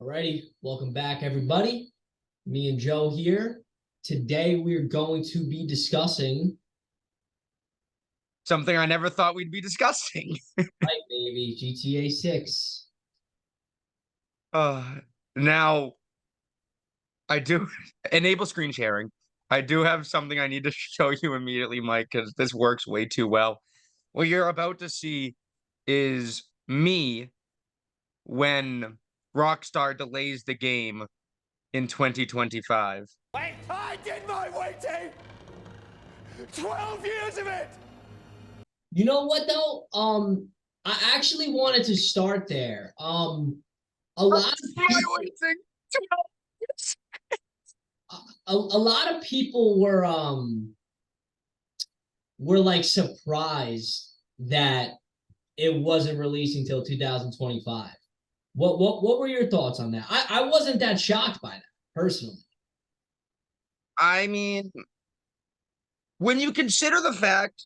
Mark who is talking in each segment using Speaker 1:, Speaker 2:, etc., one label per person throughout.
Speaker 1: Alrighty, welcome back, everybody. Me and Joe here. Today we're going to be discussing
Speaker 2: Something I never thought we'd be discussing.
Speaker 1: Right Baby GTA 6.
Speaker 2: Uh, now, I do enable screen sharing. I do have something I need to show you immediately, Mike, because this works way too well. What you're about to see is me when Rockstar delays the game in 2025.
Speaker 3: Wait, I did my waiting! 12 years of it!
Speaker 1: You know what though? I actually wanted to start there. A lot of people, a lot of people were like surprised that it wasn't releasing till 2025. What were your thoughts on that? I wasn't that shocked by that personally.
Speaker 2: I mean, when you consider the fact,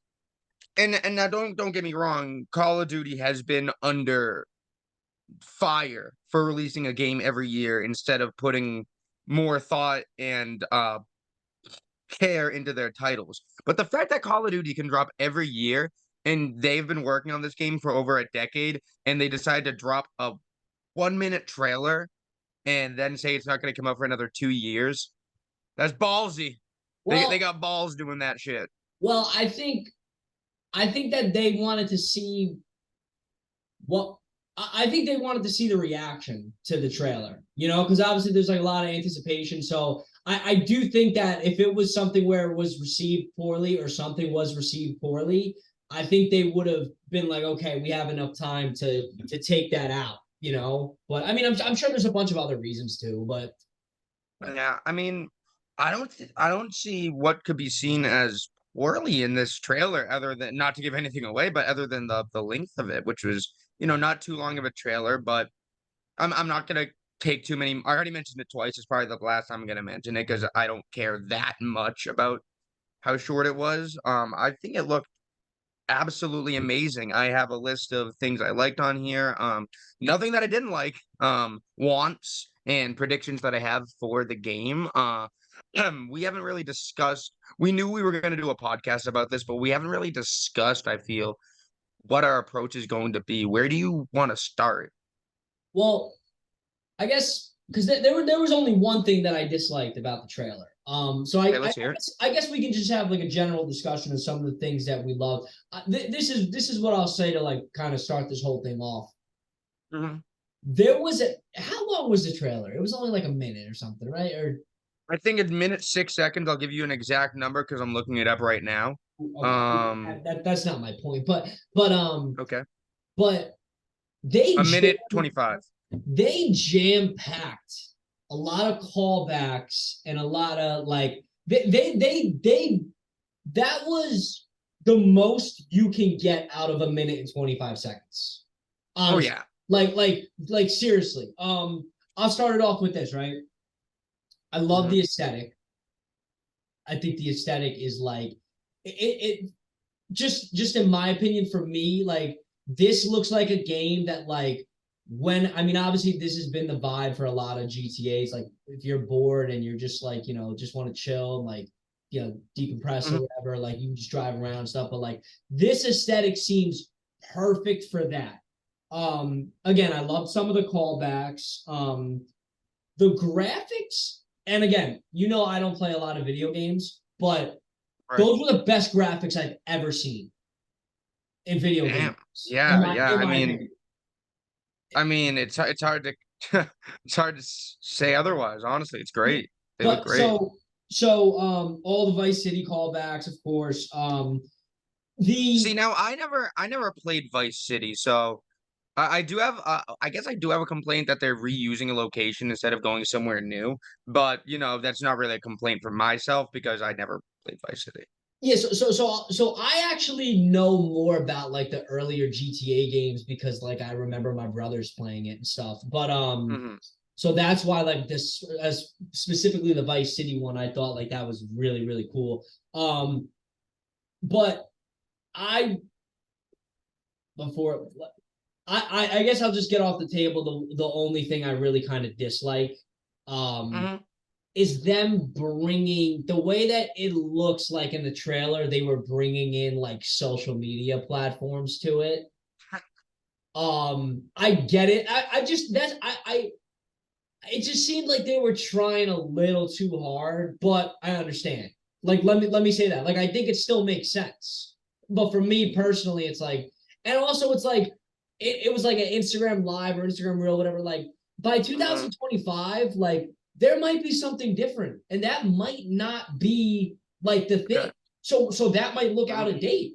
Speaker 2: and now don't get me wrong, Call of Duty has been under fire for releasing a game every year instead of putting more thought and care into their titles. But the fact that Call of Duty can drop every year and they've been working on this game for over a decade and they decide to drop a 1 minute trailer and then say it's not going to come out for another 2 years, that's ballsy. They
Speaker 1: Well,
Speaker 2: got balls doing that shit.
Speaker 1: well, I think that they wanted to see what I think they wanted to see the reaction to the trailer, because obviously there's like a lot of anticipation. So I do think that if it was something where it was received poorly or something was received poorly, I think they would have been like, okay, we have enough time to take that out. But I mean, I'm sure there's a bunch of other reasons too, but
Speaker 2: Yeah, I mean, I don't see what could be seen as poorly in this trailer, other than, not to give anything away, but other than the length of it, which was, not too long of a trailer. But I'm not gonna take too many. I already mentioned it twice. It's probably the last time I'm gonna mention it because I don't care that much about how short it was. I think it looked absolutely amazing. I have a list of things I liked on here. Nothing that I didn't like. Wants and predictions that I have for the game. We haven't really discussed. We knew we were going to do a podcast about this, but we haven't really discussed, I feel, what our approach is going to be. Where do you want to start?
Speaker 1: well, I guess because there was only one thing that I disliked about the trailer. So
Speaker 2: Okay, let's hear it.
Speaker 1: I guess we can just have like a general discussion of some of the things that we love. This is what I'll say to like kind of start this whole thing off.
Speaker 2: Mhm.
Speaker 1: There was a How long was the trailer? It was only like a minute or something, right? Or
Speaker 2: I think it's minute 6 seconds. I'll give you an exact number because I'm looking it up right now.
Speaker 1: okay,
Speaker 2: Um,
Speaker 1: that's not my point, but
Speaker 2: okay,
Speaker 1: but they
Speaker 2: a minute 25.
Speaker 1: they jam packed a lot of callbacks and a lot of like they that was the most you can get out of a minute and 25 seconds.
Speaker 2: Oh
Speaker 1: Honestly.
Speaker 2: yeah.
Speaker 1: Like seriously. I'll start it off with this, right? I love
Speaker 2: Mhm.
Speaker 1: the aesthetic. I think the aesthetic is like it just in my opinion, for me, like this looks like a game that like when I mean obviously this has been the vibe for a lot of GTAs. Like if you're bored and you're just like, just want to chill and like, decompress or
Speaker 2: Mhm.
Speaker 1: whatever, like you just drive around and stuff. But like this aesthetic seems perfect for that. Again, I love some of the callbacks. The graphics, and again, I don't play a lot of video games, but
Speaker 2: Right.
Speaker 1: those were the best graphics I've ever seen in video
Speaker 2: Damn.
Speaker 1: games.
Speaker 2: Yeah, yeah.
Speaker 1: In my opinion.
Speaker 2: I mean, it's hard to it's hard to say otherwise. Honestly, it's
Speaker 1: Yeah.
Speaker 2: great. They look
Speaker 1: But
Speaker 2: great.
Speaker 1: all the Vice City callbacks, of course. The
Speaker 2: See, now I never played Vice City, so I do have I guess I do have a complaint that they're reusing a location instead of going somewhere new. But that's not really a complaint for myself because I never played Vice City.
Speaker 1: Yeah, so I actually know more about like the earlier GTA games because like I remember my brothers playing it and stuff. But
Speaker 2: Hmm.
Speaker 1: so that's why like this as specifically the Vice City one, I thought like that was really, really cool. But I before I guess I'll just get off the table. The only thing I really kind of dislike, um,
Speaker 2: Mhm.
Speaker 1: is them bringing the way that it looks like in the trailer. They were bringing in like social media platforms to it. I get it. I just that's I it just seemed like they were trying a little too hard, but I understand. Like let me say that. Like I think it still makes sense. But for me personally, it's like, and also it's like it was like an Instagram live or Instagram reel, whatever. Like by
Speaker 2: Mhm.
Speaker 1: 2025, like there might be something different. And that might not be like the
Speaker 2: Okay.
Speaker 1: thing. So that might look out
Speaker 2: Mhm.
Speaker 1: of date.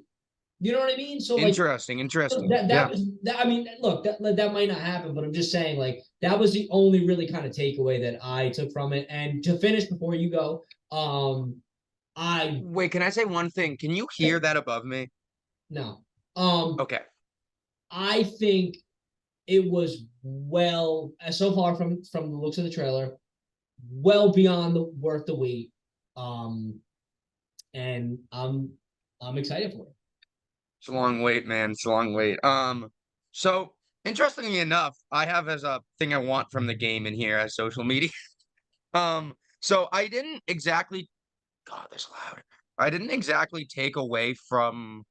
Speaker 1: You know what I mean? So like
Speaker 2: Interesting. Interesting.
Speaker 1: that
Speaker 2: Yeah.
Speaker 1: was that. I mean, look, that might not happen, but I'm just saying, like that was the only really kind of takeaway that I took from it. And to finish before you go, I
Speaker 2: Wait, can I say one thing? Can you hear that above me?
Speaker 1: no, um,
Speaker 2: Okay.
Speaker 1: I think it was well so far from the looks of the trailer, well beyond the worth the wait. Um, and I'm excited for it.
Speaker 2: It's a long wait, man. It's a long wait. So interestingly enough, I have as a thing I want from the game in here as social media. So I didn't exactly God, that's loud. I didn't exactly take away from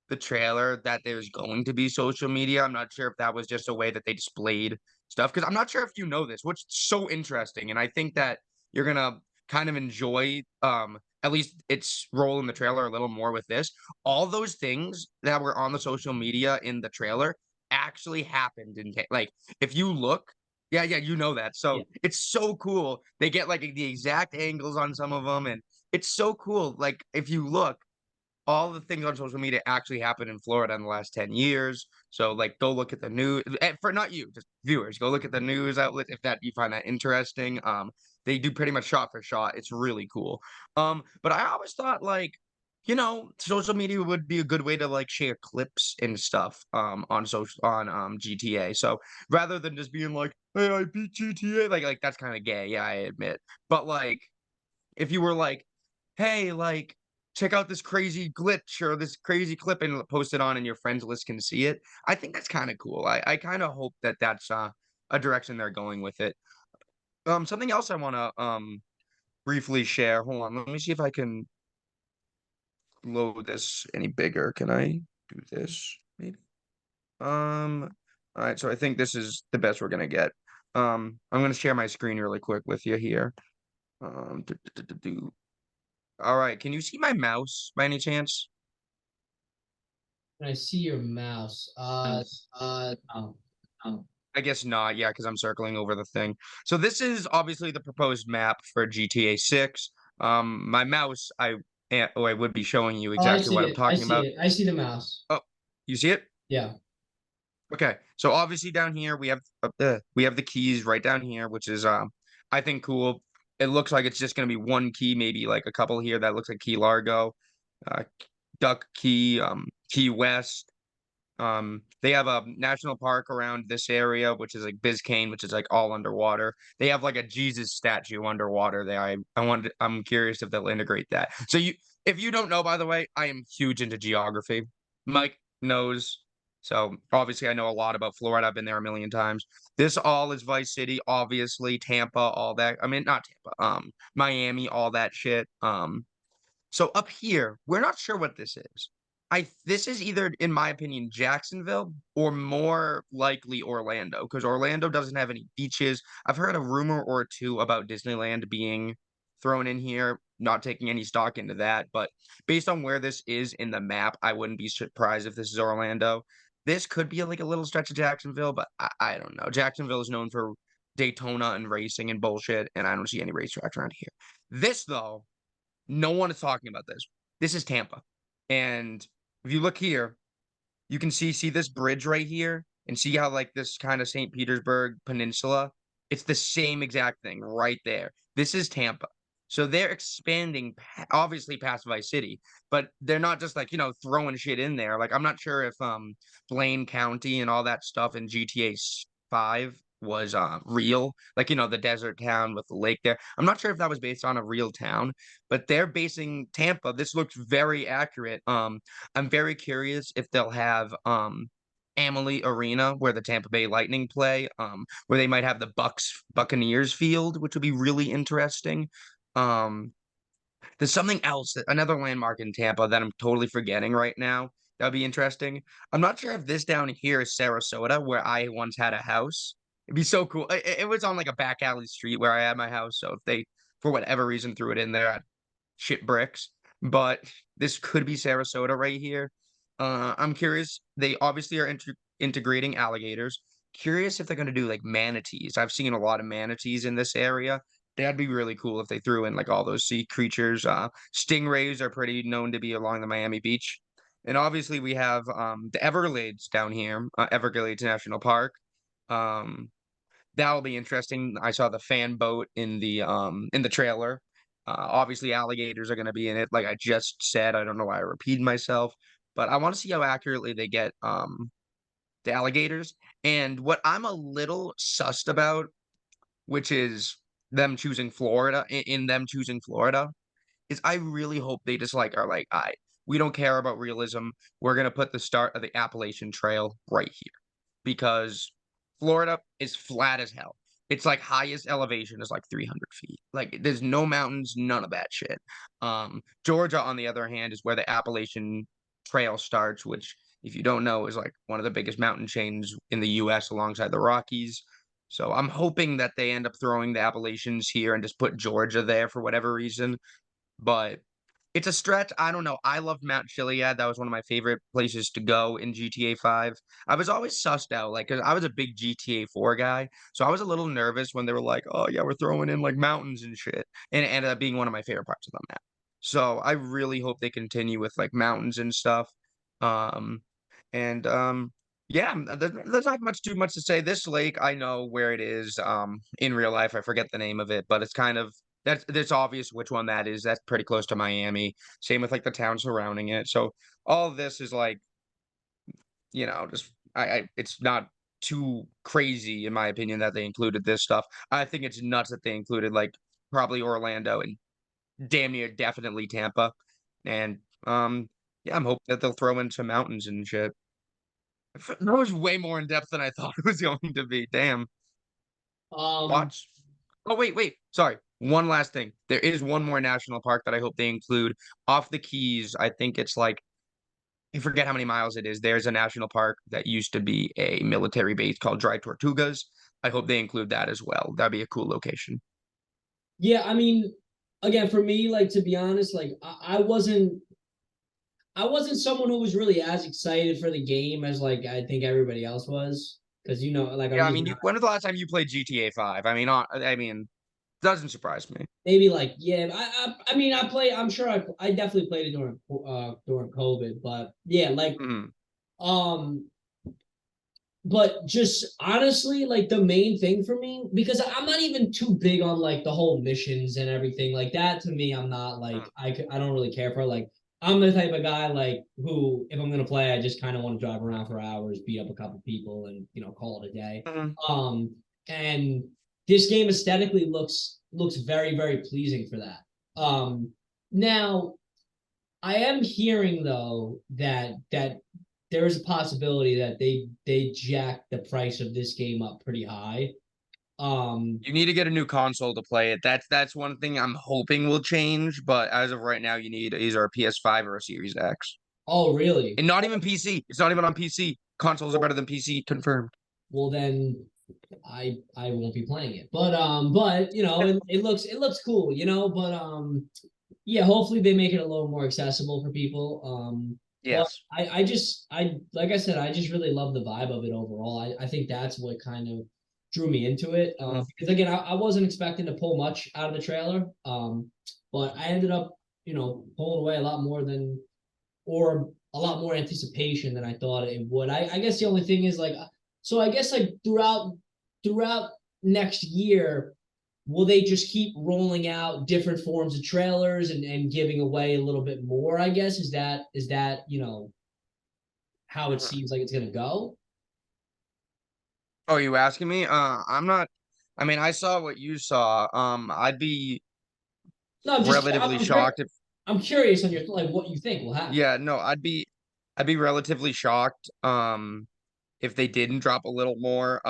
Speaker 2: the trailer that there's going to be social media. I'm not sure if that was just a way that they displayed stuff because I'm not sure if you know this, which is so interesting, and I think that you're gonna kind of enjoy at least its role in the trailer a little more with this. All those things that were on the social media in the trailer actually happened in like if you look. Yeah, yeah, you know that.
Speaker 1: Yeah,
Speaker 2: So it's so cool. They get like the exact angles on some of them, and it's so cool. Like if you look, all the things on social media actually happened in Florida in the last 10 years. So, like, go look at the news. For not you, just viewers, go look at the news outlet if that you find that interesting. They do pretty much shot for shot. It's really cool. But I always thought like, social media would be a good way to like share clips and stuff on social on GTA. So rather than just being like, hey, I beat GTA, like that's kind of gay, yeah, I admit. But like if you were like, "Hey, like, check out this crazy glitch or this crazy clip," and post it on and your friends list can see it, I think that's kinda cool. I kinda hope that that's, a direction they're going with it. Something else I wanna, briefly share. Hold on, let me see if I can load this any bigger. Can I do this, maybe? Alright, so I think this is the best we're gonna get. I'm gonna share my screen really quick with you here. Do, do, do, do, do. All right, can you see my mouse by any chance?
Speaker 1: and I see your mouse.
Speaker 2: Yes.
Speaker 1: Oh,
Speaker 2: I guess not, yeah, because I'm circling over the thing. So this is obviously the proposed map for GTA 6. My mouse, I would be showing you
Speaker 1: oh, I
Speaker 2: exactly
Speaker 1: see
Speaker 2: what I'm
Speaker 1: it. I
Speaker 2: talking
Speaker 1: see
Speaker 2: about.
Speaker 1: it. I see the mouse.
Speaker 2: Oh, you see it?
Speaker 1: Yeah.
Speaker 2: Okay, so obviously down here we have the keys right down here, which is I think cool. It looks like it's just gonna be one key, maybe like a couple here that looks like Key Largo, uh, Duck Key, Key West. They have a national park around this area, which is like Biscayne, which is like all underwater. They have like a Jesus statue underwater there. I'm curious if they'll integrate that. So if you don't know, by the way, I am huge into geography. Mike knows. So obviously I know a lot about Florida. I've been there a million times. This all is Vice City, obviously, Tampa, all that. I mean, not Tampa, Miami, all that shit. So up here, we're not sure what this is. This is either, in my opinion, Jacksonville or more likely Orlando, because Orlando doesn't have any beaches. I've heard a rumor or two about Disneyland being thrown in here, not taking any stock into that. But based on where this is in the map, I wouldn't be surprised if this is Orlando. This could be like a little stretch of Jacksonville, but I don't know. Jacksonville is known for Daytona and racing and bullshit, and I don't see any racetracks around here. This, though, no one is talking about this. This is Tampa. And if you look here, you can see this bridge right here and see how like this kind of St. Petersburg peninsula, it's the same exact thing right there. This is Tampa. So they're expanding obviously past Vice City, but they're not just like, throwing shit in there. Like I'm not sure if Blaine County and all that stuff in GTA 5 was real. Like, the desert town with the lake there. I'm not sure if that was based on a real town, but they're basing Tampa. This looks very accurate. I'm very curious if they'll have Amalie Arena where the Tampa Bay Lightning play, where they might have the Buccaneers field, which would be really interesting. Um, there's something else, another landmark in Tampa that I'm totally forgetting right now. That'd be interesting. I'm not sure if this down here is Sarasota, where I once had a house. It'd be so cool. It was on like a back alley street where I had my house. So if they, for whatever reason, threw it in there, I'd shit bricks. But this could be Sarasota right here. I'm curious. They obviously are integrating alligators. Curious if they're going to do like manatees. I've seen a lot of manatees in this area. That'd be really cool if they threw in like all those sea creatures. Stingrays are pretty known to be along the Miami Beach. And obviously we have the Everglades down here, Everglades National Park. Um, that'll be interesting. I saw the fan boat in the trailer. Obviously alligators are going to be in it, like I just said. I don't know why I repeated myself, but I want to see how accurately they get the alligators. And what I'm a little sussed about, which is them choosing Florida, in them choosing Florida, is I really hope they just like are like, we don't care about realism. We're gonna put the start of the Appalachian Trail right here because Florida is flat as hell. It's like highest elevation is like 300 feet. Like there's no mountains, none of that shit. Georgia, on the other hand, is where the Appalachian Trail starts, which, if you don't know, is like one of the biggest mountain chains in the U.S. alongside the Rockies. So I'm hoping that they end up throwing the Appalachians here and just put Georgia there for whatever reason. But it's a stretch. I don't know. I loved Mount Chiliad. That was one of my favorite places to go in GTA 5. I was always sussed out, like, 'cause I was a big GTA 4 guy. So I was a little nervous when they were like, oh, yeah, we're throwing in like mountains and shit. And it ended up being one of my favorite parts of the map. So I really hope they continue with like mountains and stuff. Um, and yeah, there's not much too much to say. This lake, I know where it is. In real life, I forget the name of it, but it's kind of that's obvious which one that is. That's pretty close to Miami. Same with like the town surrounding it. So all of this is like, just it's not too crazy in my opinion that they included this stuff. I think it's nuts that they included like probably Orlando and damn near definitely Tampa. And yeah, I'm hoping that they'll throw in some mountains and shit. That was way more in depth than I thought it was going to be. Damn.
Speaker 1: Um,
Speaker 2: Watch. Oh, wait. Sorry. One last thing. There is one more national park that I hope they include off the Keys. I think it's like, I forget how many miles it is. There's a national park that used to be a military base called Dry Tortugas. I hope they include that as well. That'd be a cool location.
Speaker 1: yeah, I mean, again, for me, like to be honest, like I wasn't someone who was really as excited for the game as like I think everybody else was. Because like I'm
Speaker 2: Yeah, I
Speaker 1: just
Speaker 2: mean, when was the last time you played GTA 5? I mean, doesn't surprise me.
Speaker 1: maybe like yeah. I mean I'm sure I definitely played it during COVID, but yeah, like
Speaker 2: Mhm.
Speaker 1: um but just honestly, like the main thing for me, because I'm not even too big on like the whole missions and everything like that. To me, I'm not like I don't really care for like I'm the type of guy like who if I'm gonna play, I just kind of want to drive around for hours, beat up a couple people, and call it a day.
Speaker 2: Mhm.
Speaker 1: Um, and this game aesthetically looks very very pleasing for that. Now I am hearing though that there is a possibility that they jack the price of this game up pretty high. Um,
Speaker 2: You need to get a new console to play it. That's one thing I'm hoping will change, but as of right now, you need either a PS5 or a Series X.
Speaker 1: oh really?
Speaker 2: And not even PC. It's not even on PC. Consoles are
Speaker 1: Well,
Speaker 2: better than PC, confirmed.
Speaker 1: well then I won't be playing it. But it looks cool, but yeah, hopefully they make it a little more accessible for people. But
Speaker 2: Yes.
Speaker 1: I like I said, I just really love the vibe of it overall. I think that's what kind of drew me into it.
Speaker 2: Mhm.
Speaker 1: Because again, I wasn't expecting to pull much out of the trailer. But I ended up, pulling away a lot more than or a lot more anticipation than I thought it would. I guess the only thing is like so I guess like throughout next year, will they just keep rolling out different forms of trailers and giving away a little bit more, I guess? Is that how it
Speaker 2: Mhm.
Speaker 1: seems like it's gonna go?
Speaker 2: Oh, you asking me? I'm not. I mean, I saw what you saw. I'd be
Speaker 1: No, I'm just
Speaker 2: relatively shocked if.
Speaker 1: I'm curious on your like what you think will happen.
Speaker 2: Yeah, no, I'd be relatively shocked. if they didn't drop a little more.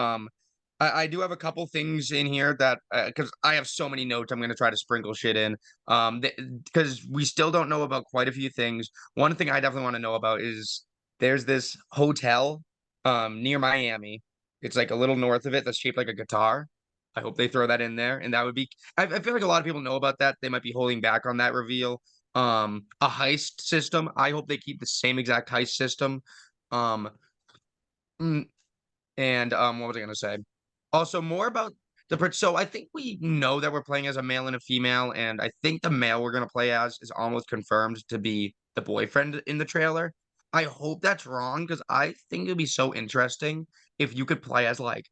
Speaker 2: I do have a couple things in here that because I have so many notes, I'm gonna try to sprinkle shit in. Because we still don't know about quite a few things. One thing I definitely want to know about is there's this hotel near Miami. It's like a little north of it that's shaped like a guitar. I hope they throw that in there, and that would be. I feel like a lot of people know about that. They might be holding back on that reveal. A heist system. I hope they keep the same exact heist system. Um, mm, and what was I gonna say? Also, more about so I think we know that we're playing as a male and a female, and I think the male we're gonna play as is almost confirmed to be the boyfriend in the trailer. I hope that's wrong because I think it'd be so interesting if you could play as like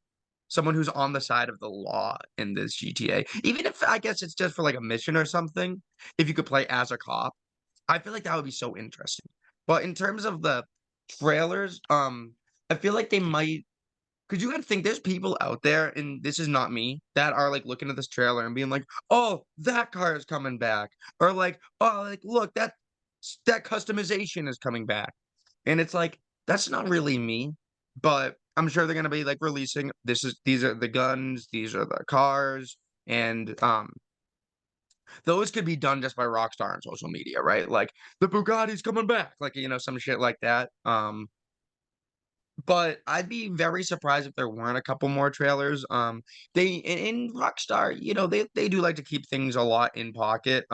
Speaker 2: someone who's on the side of the law in this GTA. Even if I guess it's just for like a mission or something, if you could play as a cop, I feel like that would be so interesting. But in terms of the trailers, I feel like they might because you got to think there's people out there, and this is not me, that are like looking at this trailer and being like, "Oh, that car is coming back," or like, "Oh, like look that customization is coming back," and it's like that's not really me, but I'm sure they're gonna be like releasing these are the guns, these are the cars, and those could be done just by Rockstar on social media, right? Like the Bugatti's coming back, like some shit like that. But I'd be very surprised if there weren't a couple more trailers. They in Rockstar, they do like to keep things a lot in pocket.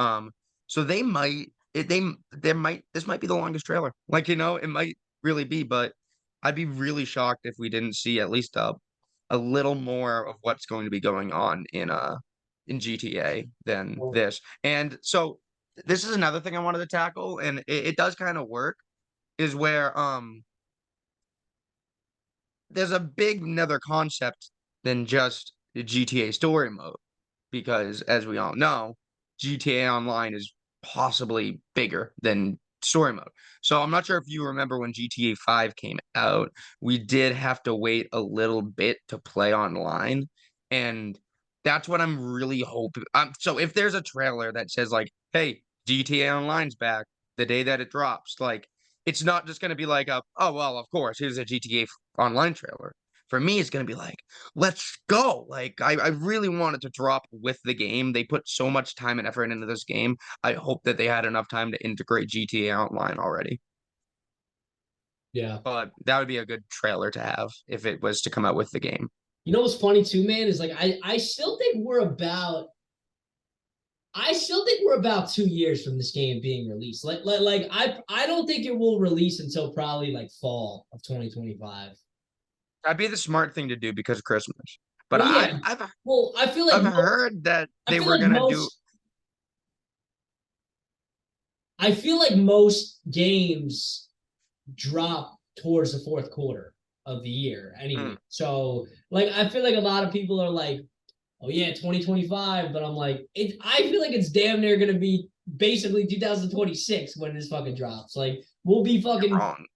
Speaker 2: So they might it, they m- there might this might be the longest trailer. Like, it might really be, but I'd be really shocked if we didn't see at least a little more of what's going to be going on in GTA than this. And so this is another thing I wanted to tackle, and it does kind of work, is where there's a big another concept than just the GTA story mode because, as we all know, GTA Online is possibly bigger than story mode. So I'm not sure if you remember when GTA 5 came out, we did have to wait a little bit to play online, and that's what I'm really hoping. So if there's a trailer that says like, "Hey, GTA Online's back," the day that it drops, like it's not just going to be like oh well, of course, here's a GTA Online trailer. For me, it's going to be like, let's go. Like, I really wanted to drop with the game. They put so much time and effort into this game. I hope that they had enough time to integrate GTA Online already.
Speaker 1: Yeah.
Speaker 2: But that would be a good trailer to have if it was to come out with the game.
Speaker 1: You know what's funny too, man, is like I still think we're about 2 years from this game being released. Like I don't think it will release until probably like fall of 2025.
Speaker 2: That'd be the smart thing to do because of Christmas. But
Speaker 1: Well, yeah. Well,
Speaker 2: I've heard that
Speaker 1: I
Speaker 2: they
Speaker 1: feel
Speaker 2: were
Speaker 1: like
Speaker 2: gonna do.
Speaker 1: I feel like most games drop towards the fourth quarter of the year anyway.
Speaker 2: Mm,
Speaker 1: So like I feel like a lot of people are like, oh yeah, 2025, but I'm like, I feel like it's damn near gonna be basically 2026 when this fucking drops. Like we'll be
Speaker 2: you're
Speaker 1: fucking
Speaker 2: wrong.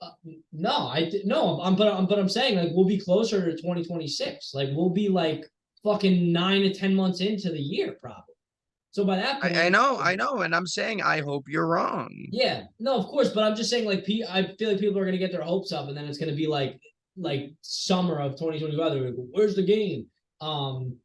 Speaker 1: uh, no, but I'm saying like we'll be closer to 2026. Like we'll be like fucking 9 to 10 months into the year probably. So by that
Speaker 2: I
Speaker 1: point,
Speaker 2: know, and I'm saying I hope you're wrong.
Speaker 1: yeah, no, of course, but I'm just saying like I feel like people are gonna get their hopes up, and then it's gonna be like summer of 2025. They're like, where's the game? Um,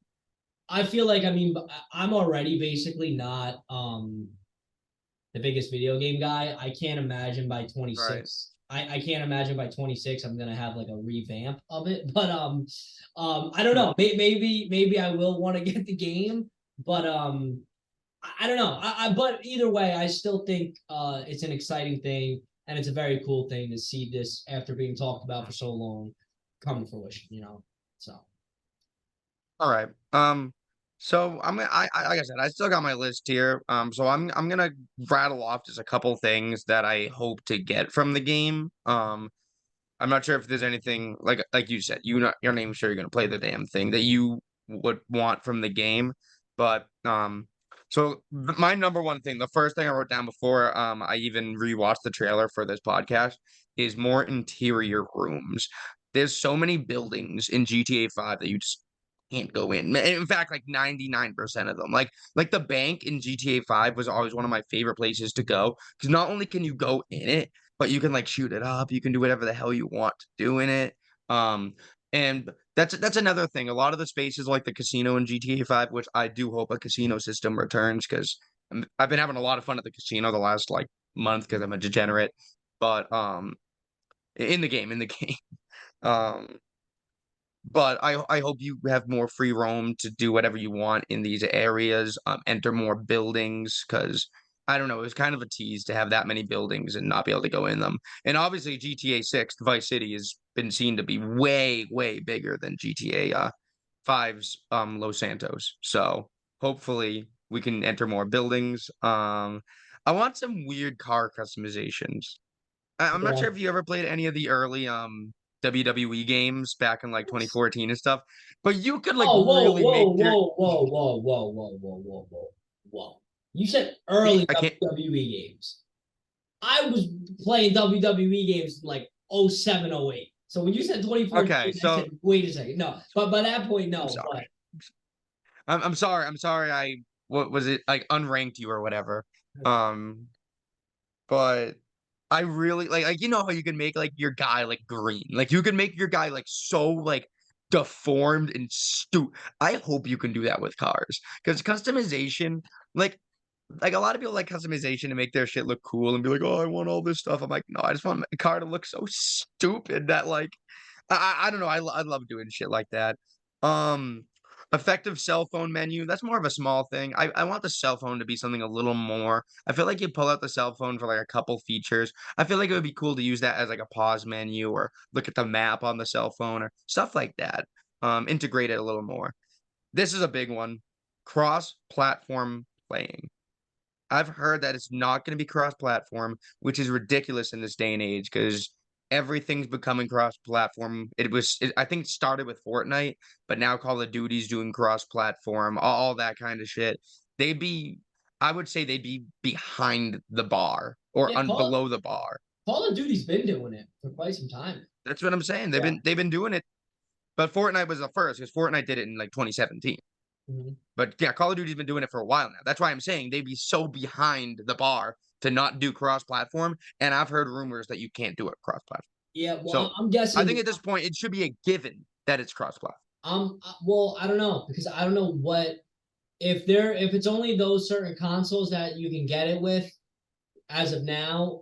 Speaker 1: I feel like I'm already basically not the biggest video game guy. I can't imagine by
Speaker 2: Right.
Speaker 1: 26. I can't imagine by 26 I'm gonna have like a revamp of it. But I don't
Speaker 2: Hmm.
Speaker 1: know. Maybe I will want to get the game, but I don't know. But either way, I still think it's an exciting thing and it's a very cool thing to see this after being talked about for so long come to fruition. So
Speaker 2: All right. So I like I said, I still got my list here. So I'm gonna rattle off just a couple things that I hope to get from the game. I'm not sure if there's anything like you said, you're not even sure you're gonna play the damn thing that you would want from the game. But so my number one thing, the first thing I wrote down before I even rewatched the trailer for this podcast is more interior rooms. There's so many buildings in GTA 5 that you just can't go in. In fact, like 99% of them. Like the bank in GTA 5 was always one of my favorite places to go because not only can you go in it, but you can like shoot it up. You can do whatever the hell you want to do in it. And that's another thing. A lot of the spaces like the casino in GTA 5, which I do hope a casino system returns because I've been having a lot of fun at the casino the last like month because I'm a degenerate. But in the game. Um, but I hope you have more free roam to do whatever you want in these areas, enter more buildings, because I don't know, it was kind of a tease to have that many buildings and not be able to go in them. And obviously GTA 6, Vice City has been seen to be way, way bigger than GTA 5's Los Santos. So hopefully we can enter more buildings. I want some weird car customizations. I'm not
Speaker 1: Yeah.
Speaker 2: sure if you ever played any of the early WWE games back in like 2014 and stuff, but you could like
Speaker 1: Oh,
Speaker 2: really make your
Speaker 1: whoa. Whoa. You said early
Speaker 2: I can't
Speaker 1: WWE games. I was playing WWE games like 07, 08. So when you said 2014,
Speaker 2: okay,
Speaker 1: I
Speaker 2: so
Speaker 1: said, wait a second. No, but by that point,
Speaker 2: I'm
Speaker 1: no. But
Speaker 2: sorry. I'm sorry I what was it like unranked you or whatever. Um but I really like you know how you can make like your guy like green. Like you can make your guy like so like deformed and stupid. I hope you can do that with cars. Because customization, like a lot of people like customization to make their shit look cool and be like, oh, I want all this stuff. I'm like, no, I just want my car to look so stupid that like I don't know. I love doing shit like that. Um, effective cell phone menu. That's more of a small thing. I want the cell phone to be something a little more. I feel like you pull out the cell phone for like a couple features. I feel like it would be cool to use that as like a pause menu or look at the map on the cell phone or stuff like that. Integrate it a little more. This is a big one. Cross-platform playing. I've heard that it's not going to be cross-platform, which is ridiculous in this day and age because everything's becoming cross-platform. I think it started with Fortnite, but now Call of Duty's doing cross-platform, all that kind of shit. They'd be, I would say they'd be behind the bar or
Speaker 1: yeah,
Speaker 2: below the bar.
Speaker 1: Call of Duty's been doing it for quite some time.
Speaker 2: That's what I'm saying.
Speaker 1: Yeah.
Speaker 2: They've been doing it, but Fortnite was the first because Fortnite did it in like 2017.
Speaker 1: Mhm.
Speaker 2: But yeah, Call of Duty's been doing it for a while now. That's why I'm saying they'd be so behind the bar to not do cross-platform. And I've heard rumors that you can't do it cross-platform.
Speaker 1: Yeah, well,
Speaker 2: So
Speaker 1: I'm
Speaker 2: I
Speaker 1: guessing.
Speaker 2: think at this point it should be a given that it's cross-platform.
Speaker 1: Well, I don't know because I don't know what if it's only those certain consoles that you can get it with as of now.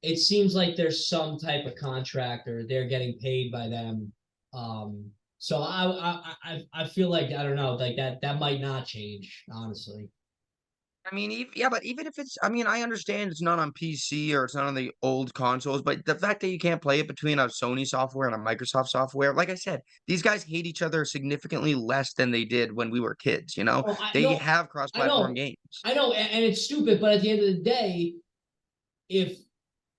Speaker 1: It seems like there's some type of contract or they're getting paid by them. So I feel like I don't know, like that might not change, honestly.
Speaker 2: I mean, yeah, but even if it's, I mean, I understand it's not on PC or it's not on the old consoles, but the fact that you can't play it between a Sony software and a Microsoft software, like I said, these guys hate each other significantly less than they did when we were kids, you know?
Speaker 1: Oh,
Speaker 2: They have
Speaker 1: I
Speaker 2: cross-platform
Speaker 1: know,
Speaker 2: games.
Speaker 1: and it's stupid, but at the end of the day, if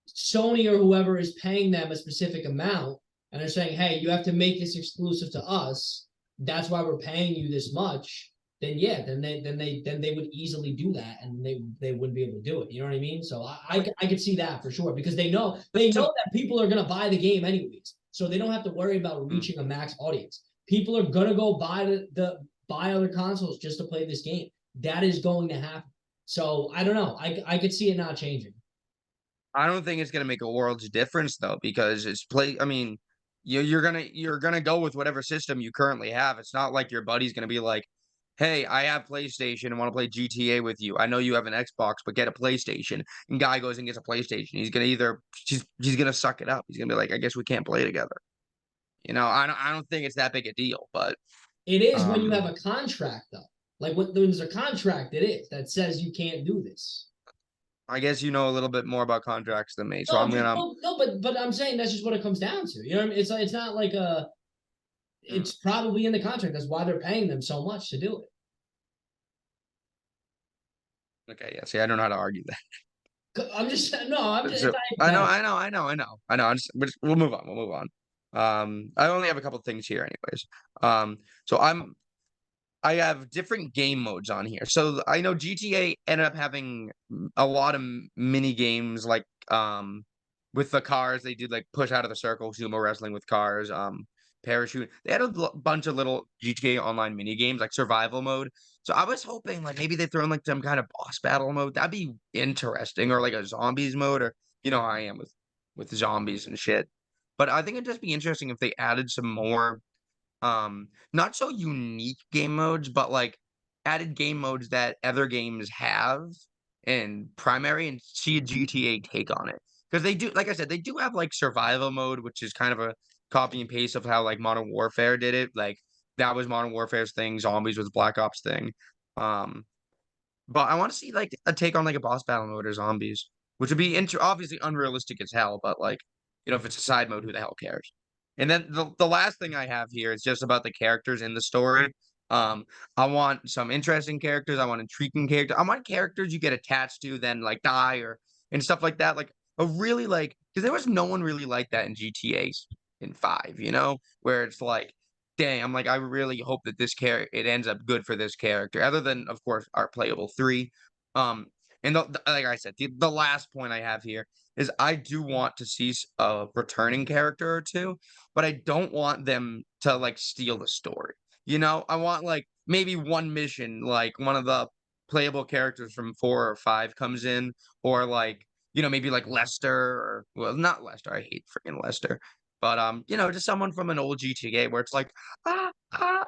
Speaker 1: Sony or whoever is paying them a specific amount and they're saying, hey, you have to make this exclusive to us, that's why we're paying you this much, then yeah, then they would easily do that and they wouldn't be able to do it. You know what I mean? So I could see that for sure because they know that people are gonna buy the game anyways. So they don't have to worry about reaching a max audience. People are gonna go buy buy other consoles just to play this game. That is going to happen. So I don't know. I could see it not changing.
Speaker 2: I don't think it's gonna make a world's difference though, because I mean, you're gonna go with whatever system you currently have. It's not like your buddy's gonna be like, "Hey, I have PlayStation and want to play GTA with you. I know you have an Xbox, but get a PlayStation." And guy goes and gets a PlayStation. He's gonna suck it up. He's gonna be like, "I guess we can't play together." You know, I don't think it's that big a deal, but
Speaker 1: It is when you have
Speaker 2: um,
Speaker 1: a contract, though. Like when there's a contract, it is that says you can't do this.
Speaker 2: I guess you know a little bit more about contracts than me, so
Speaker 1: No,
Speaker 2: I'm gonna.
Speaker 1: no, but I'm saying that's just what it comes down to. You know what I mean? It's not like a.
Speaker 2: Hmm,
Speaker 1: It's probably in the contract. That's why they're paying them so much to do it.
Speaker 2: okay, yeah. See, I don't know how to argue
Speaker 1: I'm just no. I'm just. It's
Speaker 2: So
Speaker 1: not even
Speaker 2: I know,
Speaker 1: that.
Speaker 2: I know. We'll move on. We'll move on. I only have a couple things here, anyways. So I have different game modes on here. So I know GTA ended up having a lot of mini games, with the cars. They did like push out of the circle, sumo wrestling with cars. parachute. They had a bunch of little GTA Online mini games like survival mode. So I was hoping like maybe they throw in like some kind of boss battle mode. That'd be interesting, or like a zombies mode, or you know how I am with zombies and shit. But I think it'd just be interesting if they added some more not so unique game modes, but like added game modes that other games have in primary and see a GTA take on it. Because they do, like I said, they do have like survival mode, which is kind of a copy and paste of how like Modern Warfare did it. Like that was Modern Warfare's thing, zombies was Black Ops thing. Um, but I want to see like a take on like a boss battle mode or zombies, which would be obviously unrealistic as hell, but like, you know, if it's a side mode, who the hell cares? And then the last thing I have here is just about the characters in the story. Um, I want some interesting characters. I want intriguing characters. I want characters you get attached to, then like die or and stuff like that. Like a really like because there was no one really like that in GTA in 5, you know, where it's like dang, I'm like, I really hope that this character it ends up good for this character, other than of course our playable 3. Um, and like I said, the last point I have here is I do want to see a returning character or two, but I don't want them to like steal the story. You know, I want like maybe one mission, like one of the playable characters from 4 or 5 comes in, or like you know maybe like Lester or well not Lester. I hate freaking Lester. But you know, just someone from an old GTA where it's like,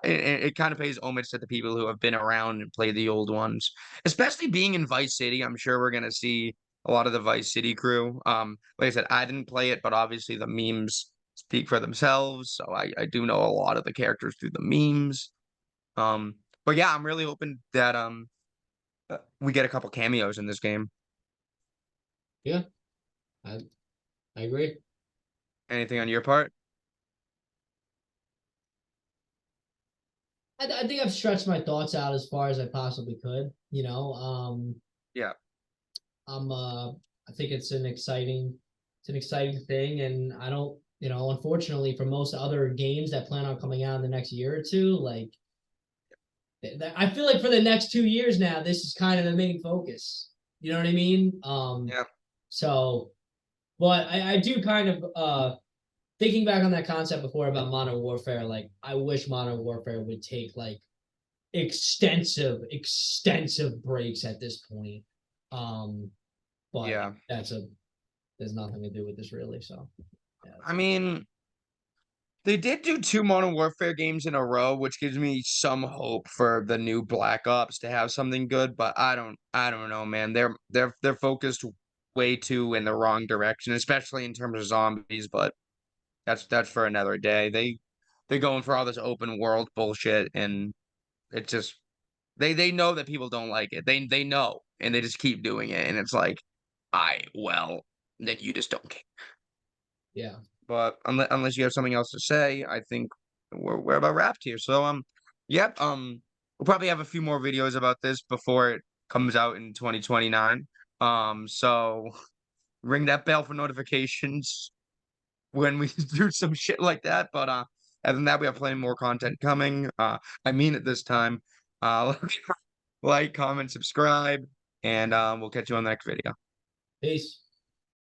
Speaker 2: it kind of pays homage to the people who have been around and played the old ones. Especially being in Vice City, I'm sure we're gonna see a lot of the Vice City crew. Like I said, I didn't play it, but obviously the memes speak for themselves. So I do know a lot of the characters through the memes. But yeah, I'm really hoping that we get a couple cameos in this game.
Speaker 1: Yeah, I I agree.
Speaker 2: Anything on your part?
Speaker 1: I think I've stretched my thoughts out as far as I possibly could.
Speaker 2: Yeah.
Speaker 1: I think it's an exciting thing, and I don't, unfortunately for most other games that plan on coming out in the next year or two, like I feel like for the next 2 years now, this is kind of the main focus. You know what I mean?
Speaker 2: Yeah.
Speaker 1: So, but I do kind of thinking back on that concept before about Modern Warfare, like I wish Modern Warfare would take like extensive breaks at this point. Um, but
Speaker 2: Yeah.
Speaker 1: there's nothing to do with this really. So yeah,
Speaker 2: I mean, they did do 2 Modern Warfare games in a row, which gives me some hope for the new Black Ops to have something good, but I don't know, man. They're focused way too in the wrong direction, especially in terms of zombies, but that's for another day. They're going for all this open world bullshit and it just they know that people don't like it. They know and they just keep doing it and it's like, well, then you just don't care.
Speaker 1: yeah.
Speaker 2: But unless you have something else to say, I think we're about wrapped here. So yep, we'll probably have a few more videos about this before it comes out in 2029. So ring that bell for notifications when we do some shit like that. But other than that, we have plenty more content coming. I mean it this time. Like, comment, subscribe, and we'll catch you on the next video.
Speaker 1: Peace.